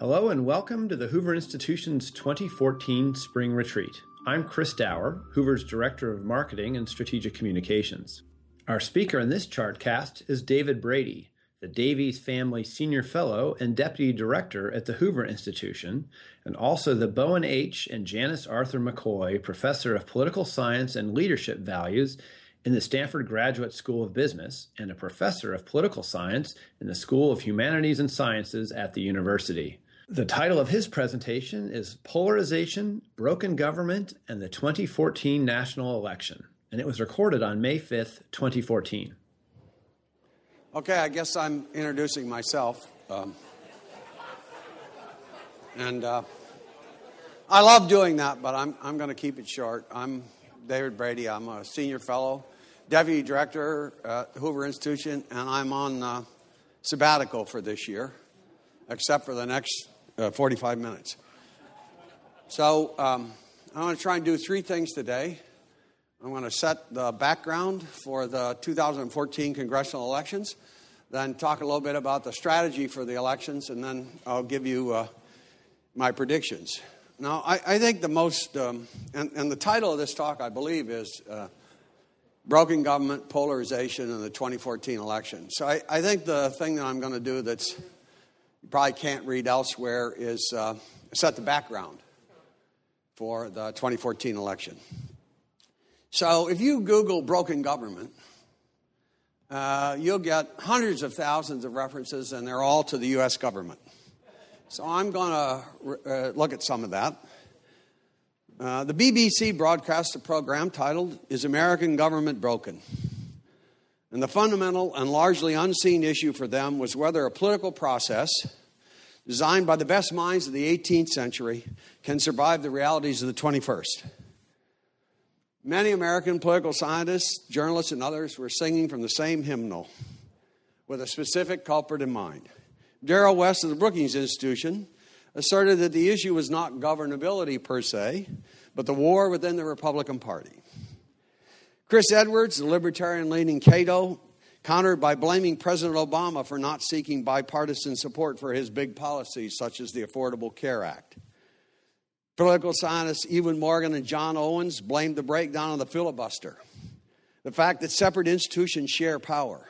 Hello and welcome to the Hoover Institution's 2014 Spring Retreat. I'm Chris Dower, Hoover's Director of Marketing and Strategic Communications. Our speaker in this chartcast is David Brady, the Davies Family Senior Fellow and Deputy Director at the Hoover Institution, and also the Bowen H. and Janice Arthur McCoy Professor of Political Science and Leadership Values in the Stanford Graduate School of Business and a Professor of Political Science in the School of Humanities and Sciences at the university. The title of his presentation is Polarization, Broken Government, and the 2014 National Election, and it was recorded on May 5th, 2014. Okay, I guess I'm introducing myself. I love doing that, but I'm going to keep it short. I'm David Brady. I'm a senior fellow, deputy director at the Hoover Institution, and I'm on sabbatical for this year, except for the next 45 minutes. So I'm going to try and do three things today. I'm going to set the background for the 2014 congressional elections, then talk a little bit about the strategy for the elections, and then I'll give you my predictions. Now, I think the most, and the title of this talk, I believe, is Broken Government, Polarization, and the 2014 Election. So I think the thing that I'm going to do that's you probably can't read elsewhere is set the background for the 2014 election. So if you Google broken government, you'll get hundreds of thousands of references, and they're all to the U.S. government. So I'm going to look at some of that. The BBC broadcast a program titled, Is American Government Broken? And the fundamental and largely unseen issue for them was whether a political process designed by the best minds of the 18th century can survive the realities of the 21st. Many American political scientists, journalists, and others were singing from the same hymnal with a specific culprit in mind. Darrell West of the Brookings Institution asserted that the issue was not governability per se, but the war within the Republican Party. Chris Edwards, the libertarian-leaning Cato, countered by blaming President Obama for not seeking bipartisan support for his big policies, such as the Affordable Care Act. Political scientists Ewan Morgan and John Owens blamed the breakdown of the filibuster, the fact that separate institutions share power,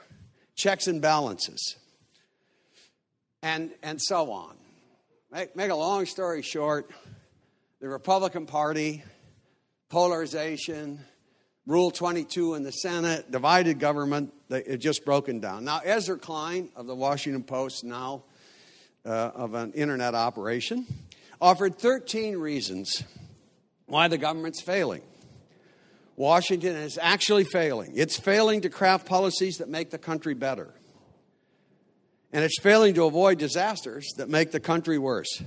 checks and balances, and so on. Make a long story short, the Republican Party, polarization, Rule 22 in the Senate, divided government, it just broken down. Now, Ezra Klein of the Washington Post, now of an internet operation, offered 13 reasons why the government's failing. Washington is actually failing. It's failing to craft policies that make the country better. And it's failing to avoid disasters that make the country worse.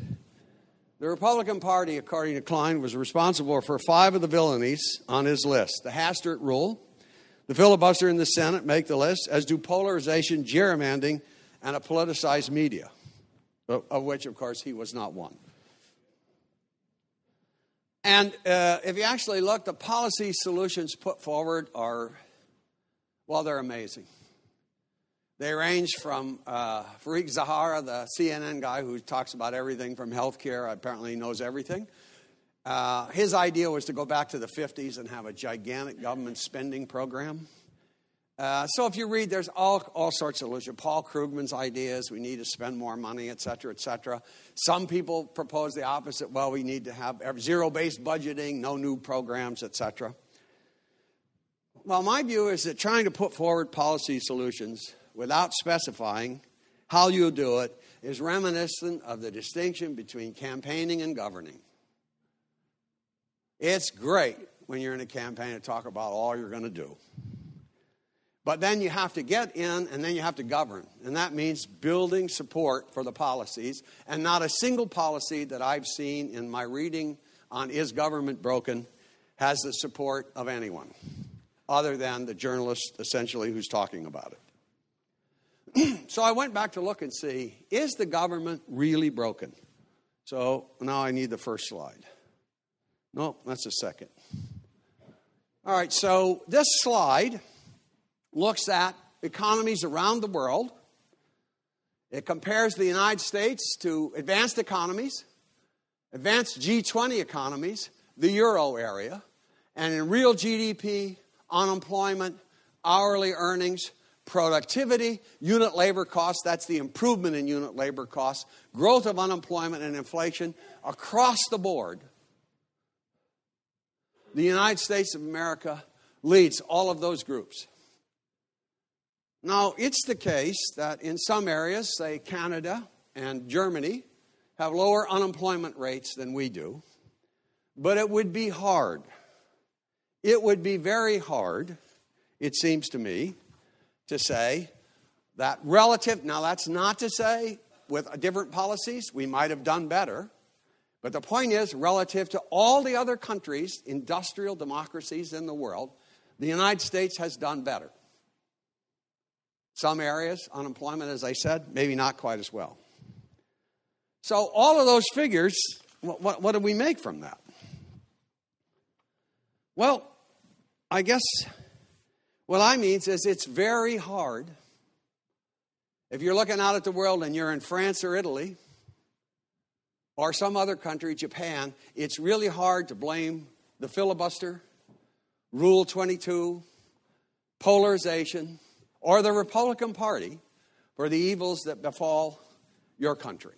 The Republican Party, according to Klein, was responsible for 5 of the villainies on his list. The Hastert Rule, the filibuster in the Senate make the list, as do polarization, gerrymandering, and a politicized media, of which, of course, he was not one. And if you actually look, the policy solutions put forward are, well, they're amazing. They range from Fareed Zahara, the CNN guy who talks about everything from health care, apparently knows everything. His idea was to go back to the 50s and have a gigantic government spending program. So if you read, there's all sorts of solutions. Paul Krugman's ideas, we need to spend more money, et cetera, et cetera. Some people propose the opposite. Well, we need to have zero-based budgeting, no new programs, et cetera. Well, my view is that trying to put forward policy solutions without specifying how you do it is reminiscent of the distinction between campaigning and governing. It's great when you're in a campaign to talk about all you're going to do. But then you have to get in and then you have to govern. And that means building support for the policies. And not a single policy that I've seen in my reading on Is Government Broken has the support of anyone other than the journalist, essentially, who's talking about it. So I went back to look and see, is the government really broken? So now I need the first slide. No, that's the second. All right, so this slide looks at economies around the world. It compares the United States to advanced economies, advanced G20 economies, the euro area, and in real GDP, unemployment, hourly earnings, productivity, unit labor costs, that's the improvement in unit labor costs, growth of unemployment and inflation across the board. The United States of America leads all of those groups. Now, it's the case that in some areas, say Canada and Germany, have lower unemployment rates than we do. But it would be hard. It would be very hard, it seems to me, to say that relative, now that's not to say with different policies we might have done better, but the point is relative to all the other countries, industrial democracies in the world, the United States has done better. Some areas, unemployment, as I said, maybe not quite as well. So all of those figures, what do we make from that? Well, I guess what I mean is it's very hard. If you're looking out at the world and you're in France or Italy or some other country, Japan, it's really hard to blame the filibuster, Rule 22, polarization, or the Republican Party for the evils that befall your country.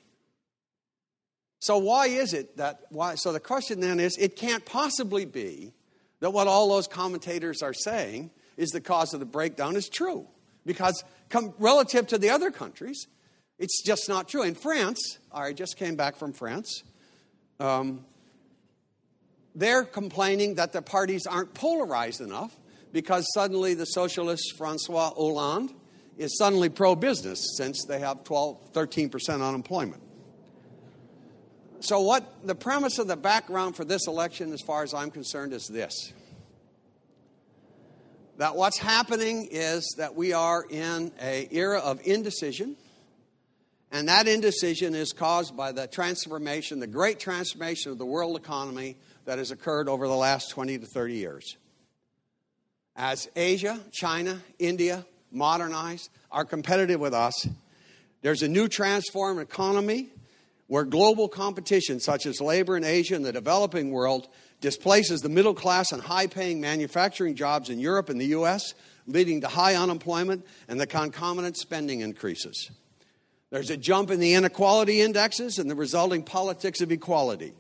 So why is it that, so the question then is, it can't possibly be that what all those commentators are saying is the cause of the breakdown is true. Because relative to the other countries, it's just not true. In France, I just came back from France, they're complaining that the parties aren't polarized enough because suddenly the socialist François Hollande is suddenly pro-business since they have 13% unemployment. So what the premise of the background for this election, as far as I'm concerned, is this. That what's happening is that we are in an era of indecision, and that indecision is caused by the transformation, the great transformation of the world economy that has occurred over the last 20 to 30 years. As Asia, China, India modernize, are competitive with us, there's a new transformed economy where global competition, such as labor in Asia and the developing world, displaces the middle class and high-paying manufacturing jobs in Europe and the U.S., leading to high unemployment and the concomitant spending increases. There's a jump in the inequality indexes and the resulting politics of equality.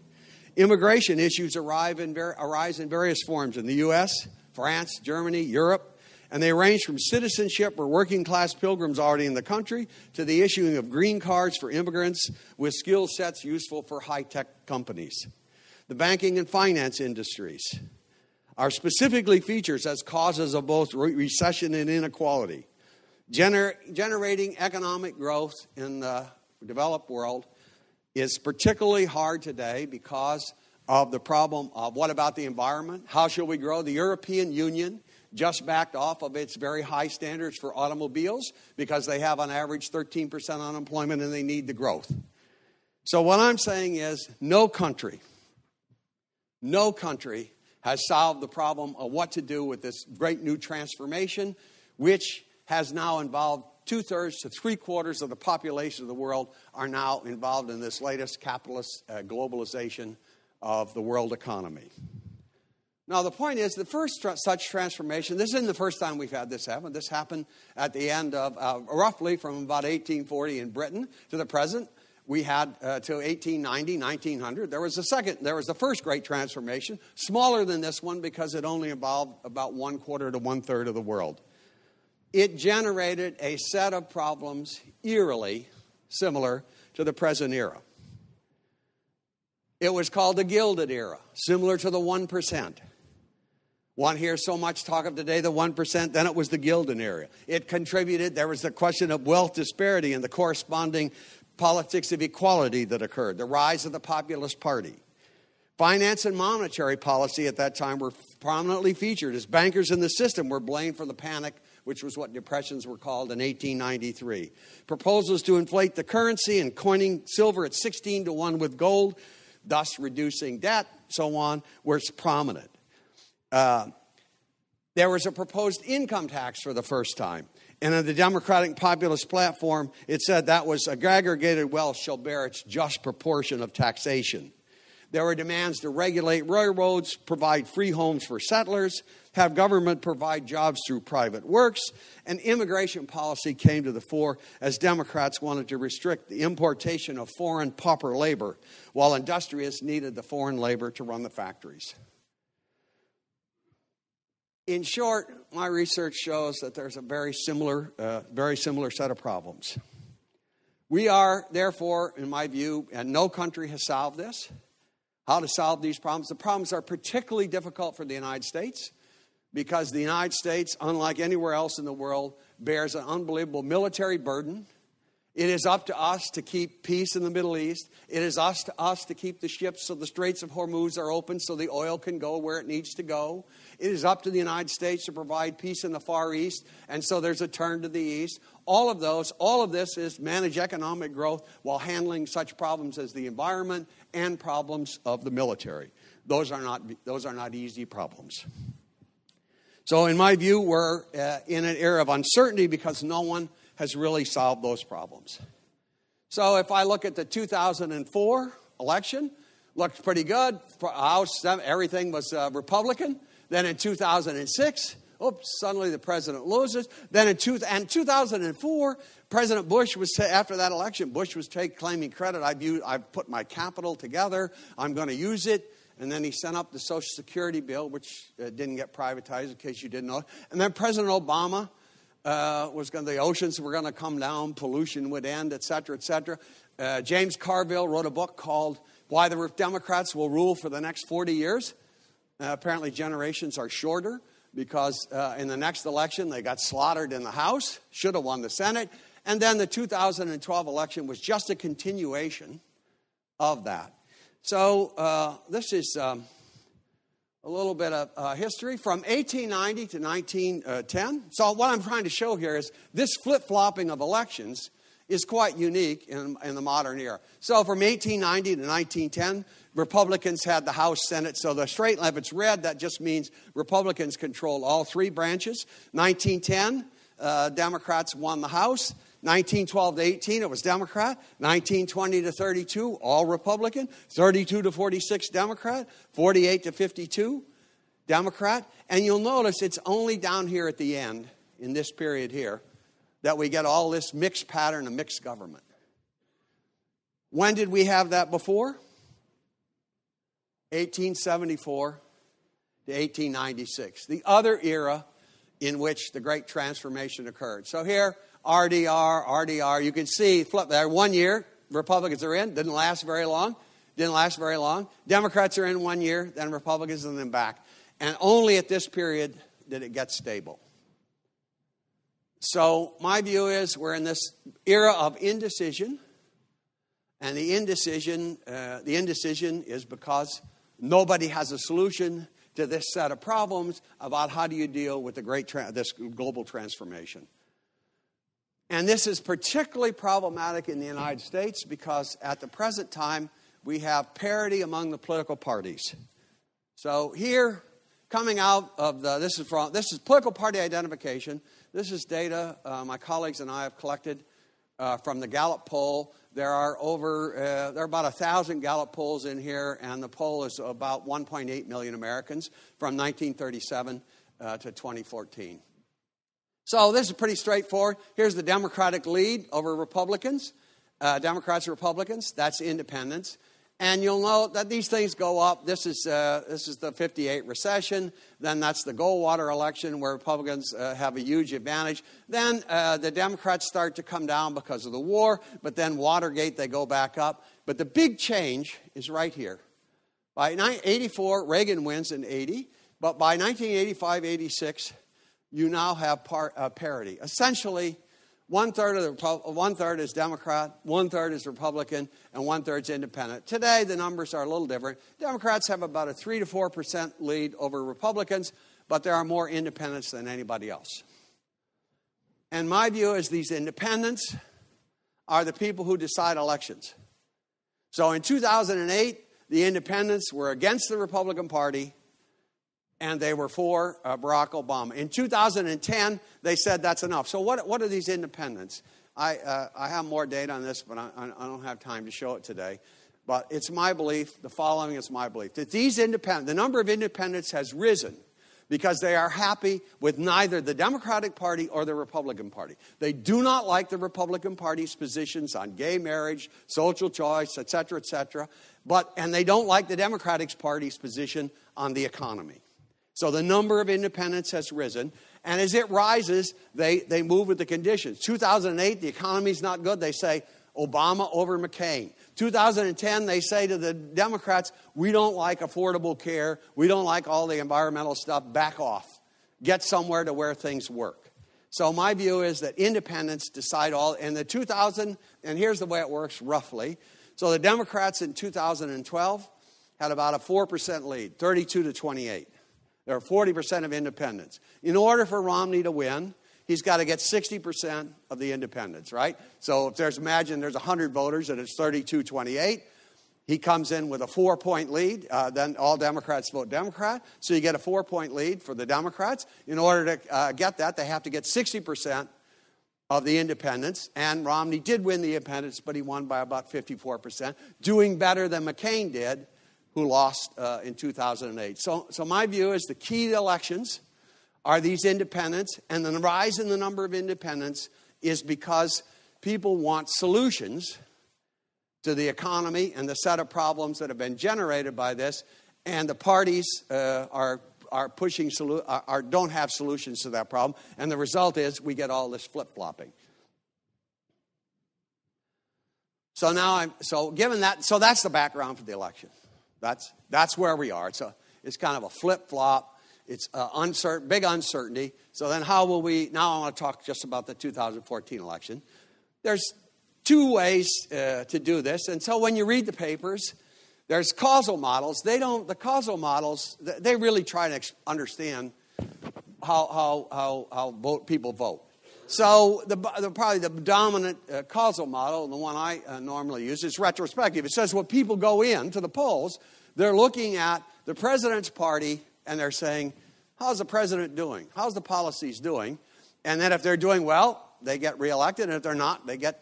Immigration issues arise in various forms in the U.S., France, Germany, Europe, and they range from citizenship for working-class pilgrims already in the country to the issuing of green cards for immigrants with skill sets useful for high-tech companies. The banking and finance industries are specifically featured as causes of both recession and inequality. Generating economic growth in the developed world is particularly hard today because of the problem of what about the environment? How shall we grow? The European Union just backed off of its very high standards for automobiles because they have on average 13% unemployment and they need the growth. So what I'm saying is no country has solved the problem of what to do with this great new transformation, which has now involved 2/3 to 3/4 of the population of the world are now involved in this latest capitalist globalization of the world economy. Now, the point is, the first such transformation, this isn't the first time we've had this happen. This happened at the end of, roughly from about 1840 in Britain to the present. We had to 1890, 1900. There was the first great transformation, smaller than this one because it only involved about 1/4 to 1/3 of the world. It generated a set of problems eerily similar to the present era. It was called the Gilded Era, similar to the 1%. One hears so much talk of today, the 1%, then it was the Gilded Era. It contributed, there was the question of wealth disparity and the corresponding politics of equality that occurred, the rise of the Populist Party. Finance and monetary policy at that time were prominently featured as bankers in the system were blamed for the panic, which was what depressions were called in 1893. Proposals to inflate the currency and coining silver at 16 to 1 with gold, thus reducing debt, so on, were prominent. There was a proposed income tax for the first time. And in the Democratic Populist Platform, it said that was aggregated wealth shall bear its just proportion of taxation. There were demands to regulate railroads, provide free homes for settlers, have government provide jobs through private works, and immigration policy came to the fore as Democrats wanted to restrict the importation of foreign pauper labor, while industrialists needed the foreign labor to run the factories. In short, my research shows that there's a very similar set of problems. We are, therefore, in my view, and no country has solved this, how to solve these problems. The problems are particularly difficult for the United States because the United States, unlike anywhere else in the world, bears an unbelievable military burden. It is up to us to keep peace in the Middle East. It is up to us to keep the ships so the Straits of Hormuz are open so the oil can go where it needs to go. It is up to the United States to provide peace in the Far East, and so there's a turn to the East. All of this is manage economic growth while handling such problems as the environment and problems of the military. Those are not easy problems. So in my view, we're in an era of uncertainty because no one has really solved those problems. So if I look at the 2004 election, looked pretty good. House, everything was Republican. Then in 2006, suddenly the president loses. Then in 2004, President Bush was, after that election, Bush was claiming credit. I've put my capital together. I'm going to use it. And then he sent up the Social Security bill, which didn't get privatized, in case you didn't know. And then President Obama the oceans were going to come down, pollution would end, et cetera, et cetera. James Carville wrote a book called Why the Democrats Will Rule for the Next 40 Years. Apparently generations are shorter because in the next election they got slaughtered in the House, should have won the Senate. And then the 2012 election was just a continuation of that. So this is a little bit of history from 1890 to 1910. So what I'm trying to show here is this flip-flopping of elections is quite unique in the modern era. So from 1890 to 1910, Republicans had the House, Senate. So the straight line, if it's red, that just means Republicans controlled all three branches. 1910, Democrats won the House. 1912 to 18, it was Democrat. 1920 to 32, all Republican. 32 to 46, Democrat. 48 to 52, Democrat. And you'll notice it's only down here at the end, in this period here, that we get all this mixed pattern of mixed government. When did we have that before? 1874 to 1896. The other era in which the Great Transformation occurred. So here, RDR, you can see, flip there, 1 year, Republicans are in, didn't last very long. Democrats are in 1 year, then Republicans, and then back. And only at this period did it get stable. So my view is we're in this era of indecision, and the indecision is because nobody has a solution to this set of problems about how do you deal with this global transformation. And this is particularly problematic in the United States because at the present time, we have parity among the political parties. So here, coming out of this is political party identification. This is data my colleagues and I have collected from the Gallup poll. There are about 1,000 Gallup polls in here, and the poll is about 1.8 million Americans from 1937 to 2014. So this is pretty straightforward. Here's the Democratic lead over Republicans. Democrats and Republicans, that's independents. And you'll note that these things go up. This is the 58 recession. Then that's the Goldwater election where Republicans have a huge advantage. Then the Democrats start to come down because of the war. But then Watergate, they go back up. But the big change is right here. By 1984, Reagan wins in 80. But by 1985-86, you now have parity. Essentially, one third is Democrat, 1/3 is Republican, and 1/3 is independent. Today, the numbers are a little different. Democrats have about a 3 to 4% lead over Republicans, but there are more independents than anybody else. And my view is these independents are the people who decide elections. So in 2008, the independents were against the Republican Party, and they were for Barack Obama. In 2010, they said that's enough. So what are these independents? I have more data on this, but I don't have time to show it today. But it's my belief, the following is my belief, that the number of independents has risen because they are happy with neither the Democratic Party or the Republican Party. They do not like the Republican Party's positions on gay marriage, social choice, et cetera, and they don't like the Democratic Party's position on the economy. So the number of independents has risen, and as it rises, they move with the conditions. 2008, the economy's not good. They say Obama over McCain. 2010, they say to the Democrats, we don't like affordable care. We don't like all the environmental stuff. Back off. Get somewhere to where things work. So my view is that independents decide all. And and here's the way it works roughly. So the Democrats in 2012 had about a 4% lead, 32 to 28. There are 40% of independents. In order for Romney to win, he's got to get 60% of the independents, right? So if imagine there's 100 voters and it's 32-28, he comes in with a 4-point lead. Then all Democrats vote Democrat. So you get a 4-point lead for the Democrats. In order to get that, they have to get 60% of the independents. And Romney did win the independents, but he won by about 54%, doing better than McCain did, who lost in 2008. So my view is the key to elections are these independents, and the rise in the number of independents is because people want solutions to the economy and the set of problems that have been generated by this, and the parties are pushing don't have solutions to that problem, and the result is we get all this flip-flopping. So that's the background for the election. That's where we are. It's kind of a flip-flop. It's big uncertainty. So then how will we... Now I want to talk just about the 2014 election. There's two ways to do this. And so when you read the papers, there's causal models. The causal models, they really try to understand how people vote. So probably the dominant causal model, the one I normally use, is retrospective. It says when people go in to the polls, they're looking at the president's party and they're saying, how's the president doing? How's the policies doing? And then if they're doing well, they get reelected. And if they're not, they get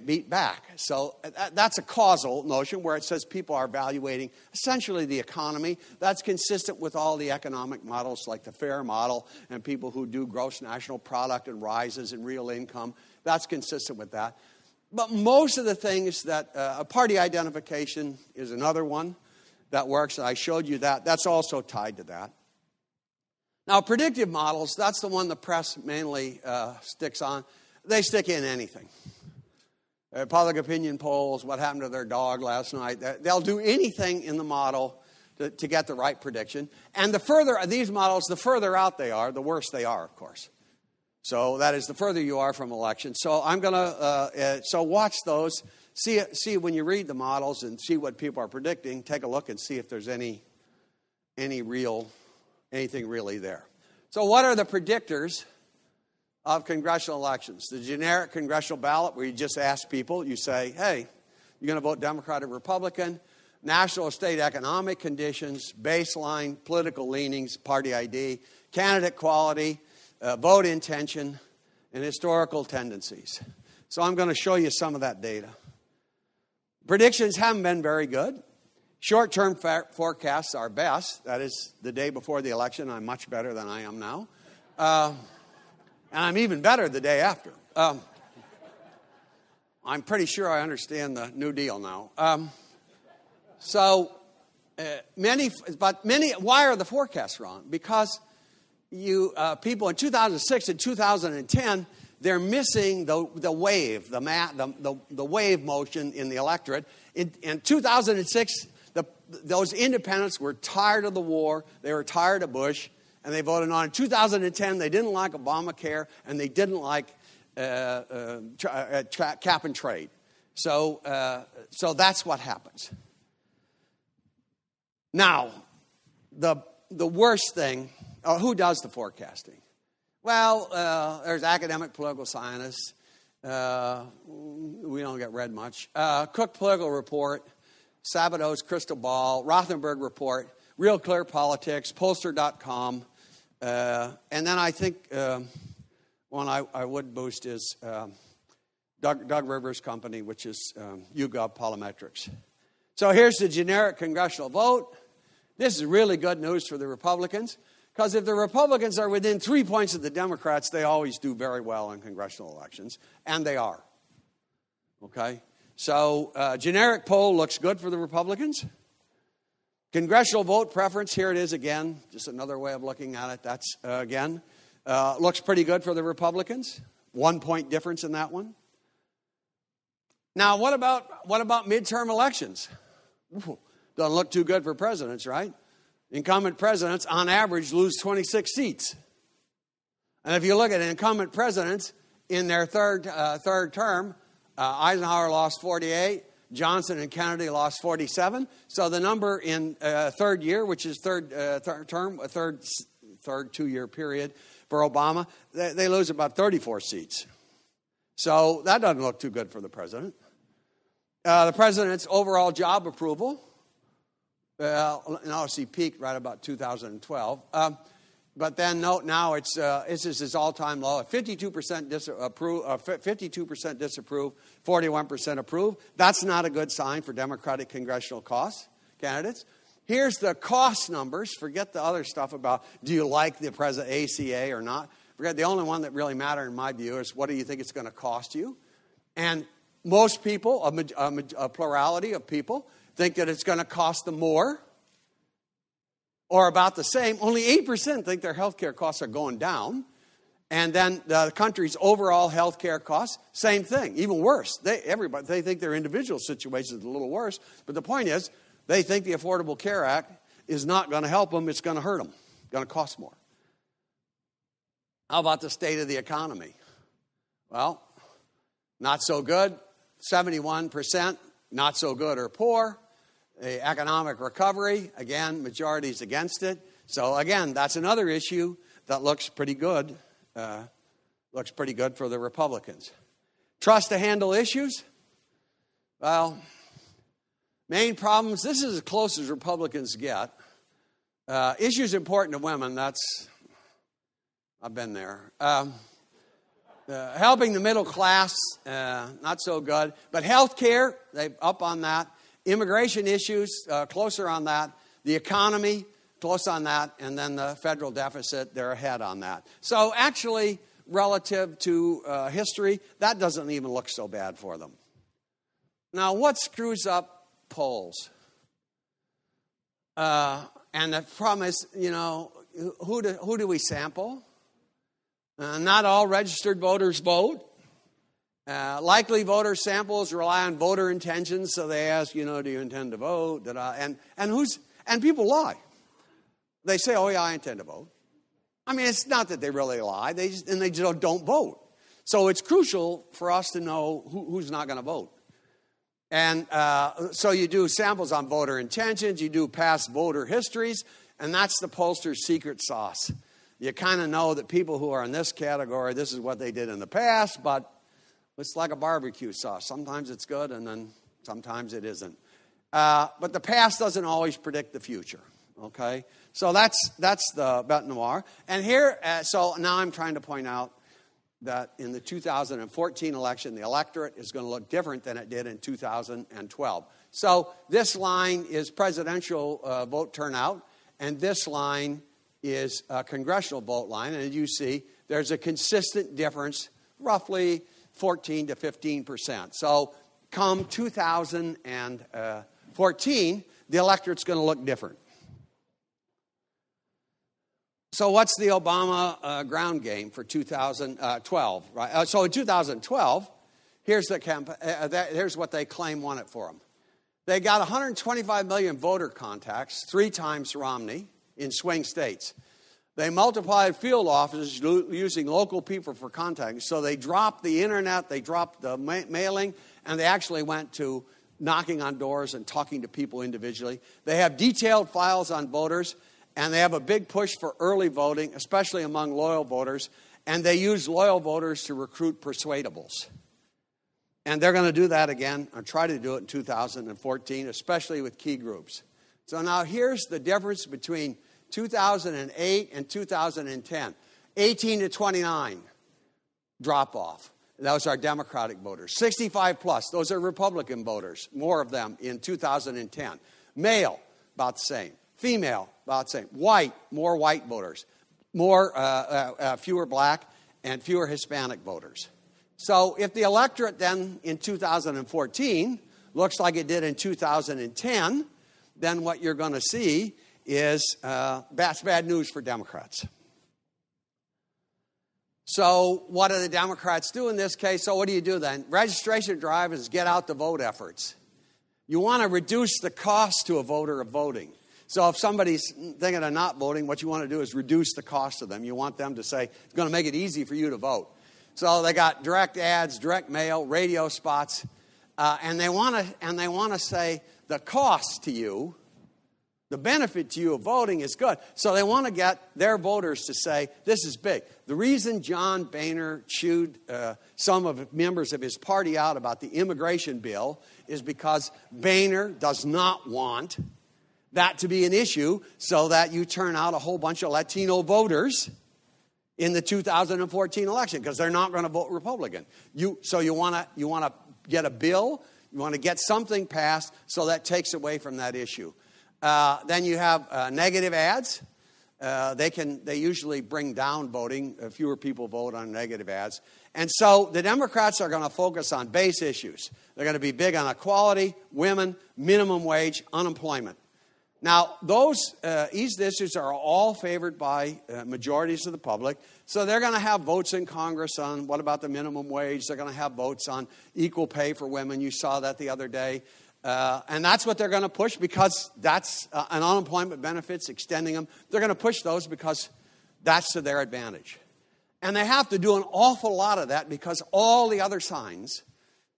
beat back. So that's a causal notion where it says people are evaluating essentially the economy. That's consistent with all the economic models like the FAIR model and people who do gross national product and rises in real income. That's consistent with that. But most of the things that a party identification is another one that works. I showed you that. That's also tied to that. Now, predictive models, that's the one the press mainly sticks on. They stick in anything. Public opinion polls, what happened to their dog last night. They'll do anything in the model to get the right prediction. And the further out they are, the worse they are, of course. So that is the further you are from election. So I'm going to watch those. See when you read the models and see what people are predicting. Take a look and see if there's anything really there. So what are the predictors of congressional elections? The generic congressional ballot, where you just ask people, you say, hey, you're going to vote Democrat or Republican. National or state economic conditions, baseline political leanings, party ID, candidate quality, vote intention, and historical tendencies. So I'm going to show you some of that data. Predictions haven't been very good. Short-term forecasts are best. That is, the day before the election, I'm much better than I am now. And I'm even better the day after. I'm pretty sure I understand the New Deal now. Why are the forecasts wrong? Because people in 2006 and 2010, they're missing the wave, the wave motion in the electorate. In 2006, those independents were tired of the war, they were tired of Bush, and they voted on. In 2010, they didn't like Obamacare, and they didn't like cap and trade. So that's what happens. Now, the worst thing, who does the forecasting? Well, there's academic political scientists. We don't get read much. Cook Political Report, Sabato's Crystal Ball, Rothenberg Report. Real Clear Politics, Pollster.com, and then I think one I would boost is Doug Rivers' company, which is YouGov Polymetrics. So here's the generic congressional vote. This is really good news for the Republicans, because if the Republicans are within 3 points of the Democrats, they always do very well in congressional elections, and they are. Okay? So generic poll looks good for the Republicans. Congressional vote preference, here it is again, just another way of looking at it. That's, again, looks pretty good for the Republicans. 1 point difference in that one. Now, what about midterm elections? Doesn't look too good for presidents, right? Incumbent presidents, on average, lose 26 seats. And if you look at incumbent presidents in their third term, Eisenhower lost 48, Johnson and Kennedy lost 47. So the number in third year, which is third term, a third 2-year period for Obama, they lose about 34 seats. So that doesn't look too good for the president. The president's overall job approval, obviously peaked right about 2012. But then note now it's its all-time low at 52% disapprove, 41% approve. That's not a good sign for Democratic congressional candidates. Here's the cost numbers. Forget the other stuff about do you like the ACA or not. Forget the only one that really matters in my view is what do you think it's going to cost you. And most people, a plurality of people, think that it's going to cost them more or about the same. Only 8% think their health care costs are going down. And then the country's overall health care costs, same thing, even worse. They think their individual situation is a little worse. But the point is, they think the Affordable Care Act is not going to help them. It's going to hurt them. It's going to cost more. How about the state of the economy? Well, not so good. 71%, not so good or poor. The economic recovery, again, majority's against it. So again, that's another issue that looks pretty good. Looks pretty good for the Republicans. Trust to handle issues. Well, main problems. This is as close as Republicans get. Issues important to women. I've been there. Helping the middle class, not so good. But health care, they up on that. Immigration issues, closer on that. The economy, close on that. And then the federal deficit, they're ahead on that. So actually, relative to history, that doesn't even look so bad for them. Now, what screws up polls? And the problem is, who do we sample? Not all registered voters vote. Likely voter samples rely on voter intentions, so they ask, do you intend to vote? And people lie. They say, oh yeah, I intend to vote. I mean, it's not that they really lie. They just don't vote. So it's crucial for us to know who's not going to vote. And so you do samples on voter intentions, you do past voter histories, and that's the pollster's secret sauce. You kind of know that people who are in this category, this is what they did in the past, but it's like a barbecue sauce. Sometimes it's good, and then sometimes it isn't. But the past doesn't always predict the future. Okay, so that's the bête noire. And here, so now I'm trying to point out that in the 2014 election, the electorate is going to look different than it did in 2012. So this line is presidential vote turnout, and this line is a congressional vote line. And as you see, there's a consistent difference, roughly 14 to 15%. So come 2014, the electorate's going to look different. So what's the Obama ground game for 2012? Right? So in 2012, here's what they claim won it for them. They got 125 million voter contacts, 3 times Romney, in swing states. They multiplied field offices using local people for contacting. So they dropped the internet, they dropped the mailing, and they actually went to knocking on doors and talking to people individually. They have detailed files on voters, and they have a big push for early voting, especially among loyal voters. And they use loyal voters to recruit persuadables. And they're going to do that again, or try to do it in 2014, especially with key groups. So now here's the difference between 2008 and 2010. 18 to 29, drop off. Those are Democratic voters. 65 plus, those are Republican voters, more of them in 2010. Male, about the same. Female, about the same. White, more white voters. Fewer black and fewer Hispanic voters. So if the electorate then in 2014 looks like it did in 2010, then what you're going to see is that's bad news for Democrats. So what do the Democrats do in this case? So what do you do then? Registration drive is get out the vote efforts. You want to reduce the cost to a voter of voting. So if somebody's thinking of not voting, what you want to do is reduce the cost of them. You want them to say, it's going to make it easy for you to vote. So they got direct ads, direct mail, radio spots, and they want to say the cost to you, the benefit to you of voting is good. So they want to get their voters to say, this is big. The reason John Boehner chewed some of the members of his party out about the immigration bill is because Boehner does not want that to be an issue so that you turn out a whole bunch of Latino voters in the 2014 election because they're not going to vote Republican. So you want to get a bill, you want to get something passed so that takes away from that issue. Then you have negative ads. They usually bring down voting. Fewer people vote on negative ads. And so the Democrats are going to focus on base issues. They're going to be big on equality, women, minimum wage, unemployment. Now, these issues are all favored by majorities of the public. So they're going to have votes in Congress on what about the minimum wage. They're going to have votes on equal pay for women. You saw that the other day. And that's what they're going to push because that's an unemployment benefits, extending them. They're going to push those because that's to their advantage. And they have to do an awful lot of that because all the other signs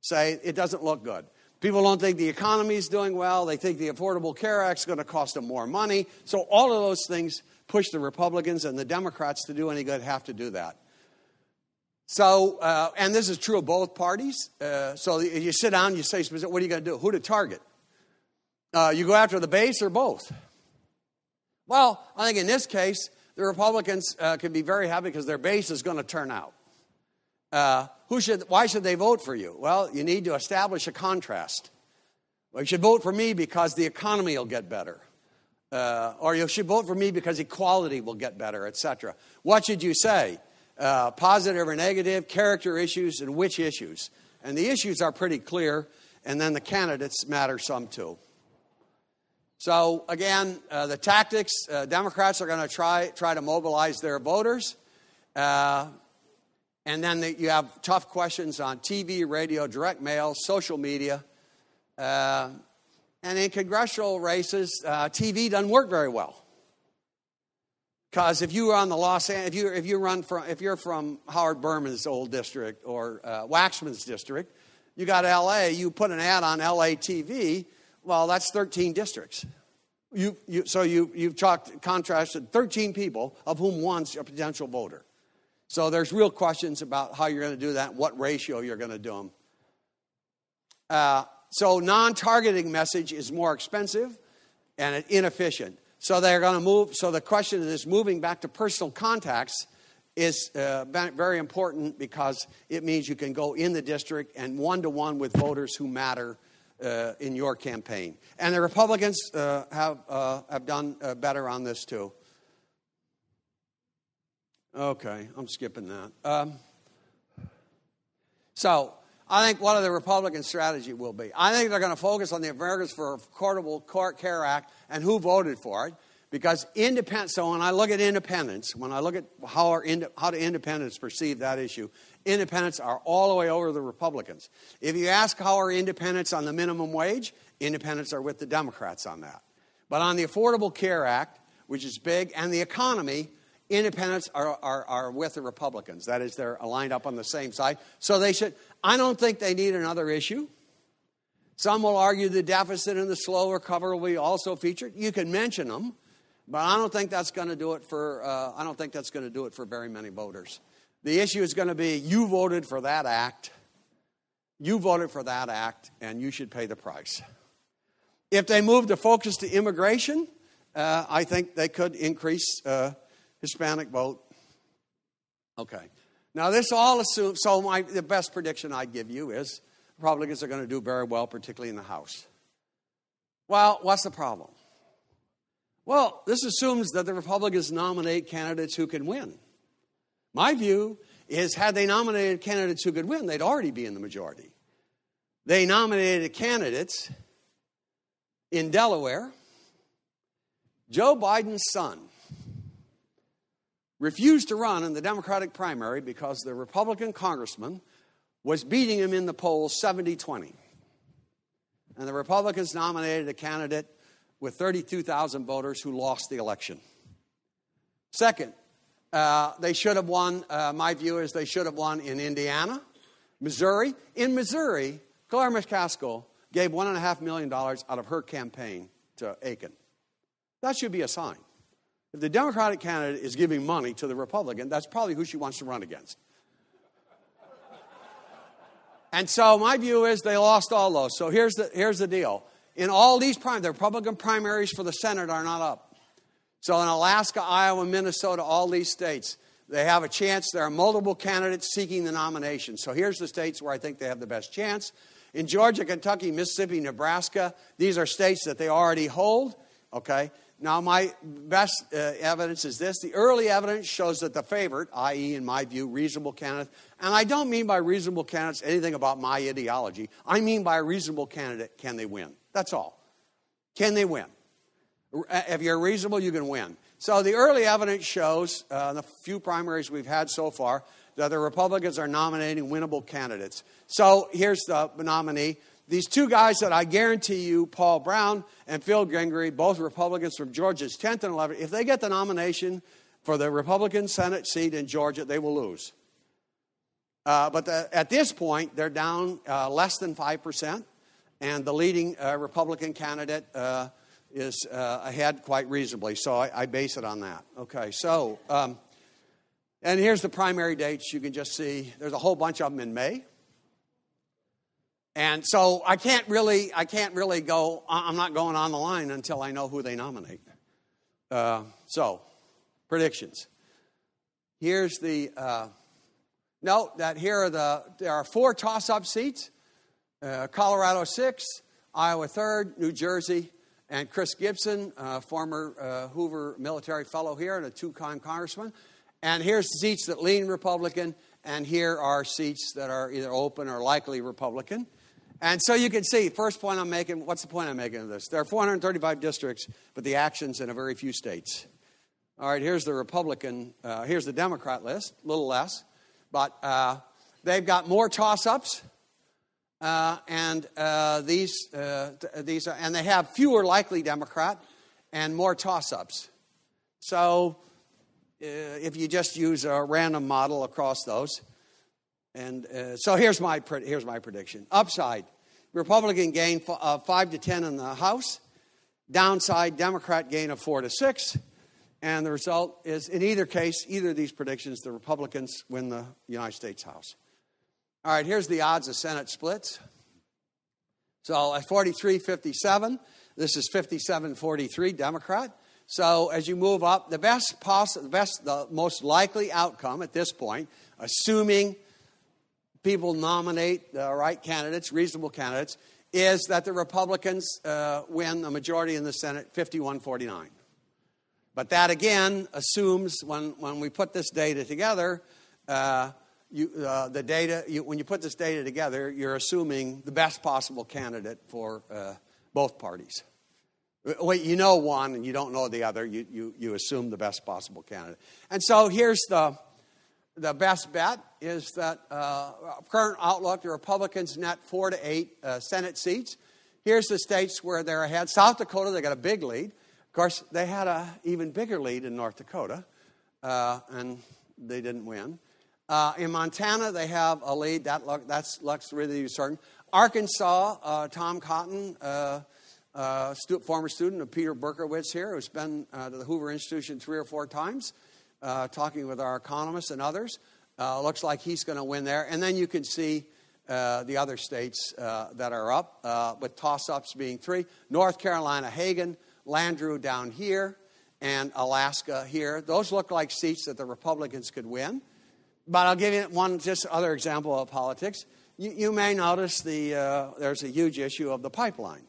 say it doesn't look good. People don't think the economy is doing well. They think the Affordable Care Act is going to cost them more money. So all of those things push the Republicans and the Democrats to do any good have to do that. So, and this is true of both parties. So you sit down, you say, what are you going to do? Who to target? You go after the base or both? Well, I think in this case, the Republicans can be very happy because their base is going to turn out. Why should they vote for you? Well, you need to establish a contrast. Well, you should vote for me because the economy will get better. Or you should vote for me because equality will get better, etc. What should you say? Positive or negative, character issues, and which issues. And the issues are pretty clear, and then the candidates matter some too. So again, the tactics, Democrats are going to try to mobilize their voters. And then you have tough questions on TV, radio, direct mail, social media. And in congressional races, TV doesn't work very well. Because if you are on the if you're from Howard Berman's old district or Waxman's district, you got LA, you put an ad on LA TV, well, that's 13 districts. You've contrasted 13 people, of whom one's a potential voter. So there's real questions about how you're going to do that, what ratio you're going to do them. So non-targeting message is more expensive and inefficient. So they're going to move. So the question of this moving back to personal contacts is very important because it means you can go in the district and one-to-one with voters who matter in your campaign. And the Republicans have done better on this too. Okay, I'm skipping that. So I think what the Republican strategy will be. I think they're going to focus on the Americans for Affordable Care Act and who voted for it. Because so when I look at independents, when I look at how do independents perceive that issue, independents are all the way over the Republicans. If you ask how are independents on the minimum wage, independents are with the Democrats on that. But on the Affordable Care Act, which is big, and the economy, independents are with the Republicans. That is, they're lined up on the same side. So they should. I don't think they need another issue. Some will argue the deficit and the slow recovery will be also featured. You can mention them, but I don't think that's going to do it for. I don't think that's going to do it for very many voters. The issue is going to be you voted for that act. You voted for that act, and you should pay the price. If they move the focus to immigration, I think they could increase Hispanic vote. Okay. Now, this all assumes, so the best prediction I'd give you is Republicans are going to do very well, particularly in the House. Well, what's the problem? Well, this assumes that the Republicans nominate candidates who can win. My view is, had they nominated candidates who could win, they'd already be in the majority. They nominated candidates in Delaware. Joe Biden's son refused to run in the Democratic primary because the Republican congressman was beating him in the polls 70-20. And the Republicans nominated a candidate with 32,000 voters who lost the election. Second, they should have won, my view is they should have won in Indiana, Missouri. In Missouri, Claire McCaskill gave $1.5 million out of her campaign to Aiken. That should be a sign. If the Democratic candidate is giving money to the Republican, that's probably who she wants to run against. And so my view is they lost all those. So here's the deal. In all these the Republican primaries for the Senate are not up. So in Alaska, Iowa, Minnesota, all these states, they have a chance. There are multiple candidates seeking the nomination. So here's the states where I think they have the best chance. In Georgia, Kentucky, Mississippi, Nebraska, these are states that they already hold. Okay. Now, my best evidence is this. The early evidence shows that the favorite, i.e., in my view, reasonable candidate, and I don't mean by reasonable candidates anything about my ideology. I mean by a reasonable candidate, can they win? That's all. Can they win? If you're reasonable, you can win. So the early evidence shows, the few primaries we've had so far, that the Republicans are nominating winnable candidates. So here's the nominee. These two guys that I guarantee you, Paul Brown and Phil Gingrey, both Republicans from Georgia's 10th and 11th, if they get the nomination for the Republican Senate seat in Georgia, they will lose. But at this point, they're down less than 5%, and the leading Republican candidate is ahead quite reasonably. So I base it on that. Okay, so, and here's the primary dates. You can just see there's a whole bunch of them in May. And so I can't really go, I'm not going on the line until I know who they nominate. So, predictions. Here's the, note that there are 4 toss-up seats. Colorado 6th, Iowa 3rd, New Jersey, and Chris Gibson, former Hoover military fellow here and a 2-time congressman. And here's the seats that lean Republican, and here are seats that are either open or likely Republican. And so you can see, first point I'm making, what's the point I'm making of this? There are 435 districts, but the action's in a very few states. All right, here's the Republican, here's the Democrat list, a little less. But they've got more toss-ups, and they have fewer likely Democrat and more toss-ups. So if you just use a random model across those, and so here's my prediction. Upside, Republican gain of 5 to 10 in the House. Downside, Democrat gain of 4 to 6. And the result is, in either case, either of these predictions, the Republicans win the United States House. All right, here's the odds of Senate splits. So at 43-57, this is 57-43 Democrat. So as you move up, the most likely outcome at this point, assuming people nominate the right candidates, reasonable candidates, is that the Republicans win the majority in the Senate, 51-49. But that, again, assumes when we put this data together, when you put this data together, you're assuming the best possible candidate for both parties. Well, you know one and you don't know the other. You assume the best possible candidate. And so here's the best bet is that current outlook, the Republicans net 4 to 8 Senate seats. Here's the states where they're ahead. South Dakota, they got a big lead. Of course, they had an even bigger lead in North Dakota, and they didn't win. In Montana, they have a lead. That looks really certain. Arkansas, Tom Cotton, former student of Peter Berkowitz here, who's been to the Hoover Institution 3 or 4 times, talking with our economists and others. Looks like he's going to win there. And then you can see the other states that are up, with toss-ups being 3. North Carolina, Hagan, Landrieu down here, and Alaska here. Those look like seats that the Republicans could win. But I'll give you one just other example of politics. You may notice there's a huge issue of the pipeline.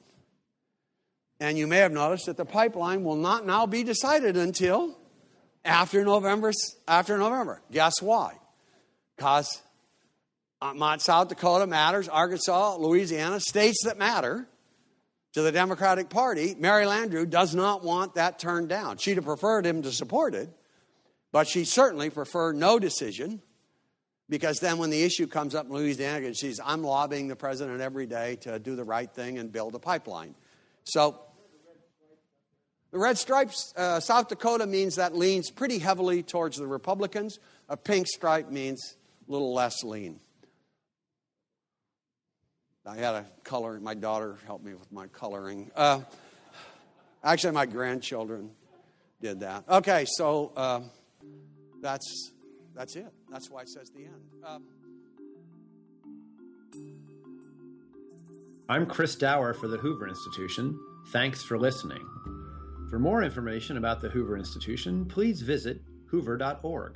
And you may have noticed that the pipeline will not now be decided until after November. Guess why? Because South Dakota matters, Arkansas, Louisiana, states that matter to the Democratic Party. Mary Landrieu does not want that turned down. She'd have preferred him to support it, but she certainly preferred no decision, because then when the issue comes up in Louisiana, she says, I'm lobbying the president every day to do the right thing and build a pipeline. So the red stripes, South Dakota means that leans pretty heavily towards the Republicans. A pink stripe means a little less lean. I had a color. My daughter helped me with my coloring. Actually, my grandchildren did that. Okay, so that's it. That's why it says the end. I'm Chris Dower for the Hoover Institution. Thanks for listening. For more information about the Hoover Institution, please visit hoover.org.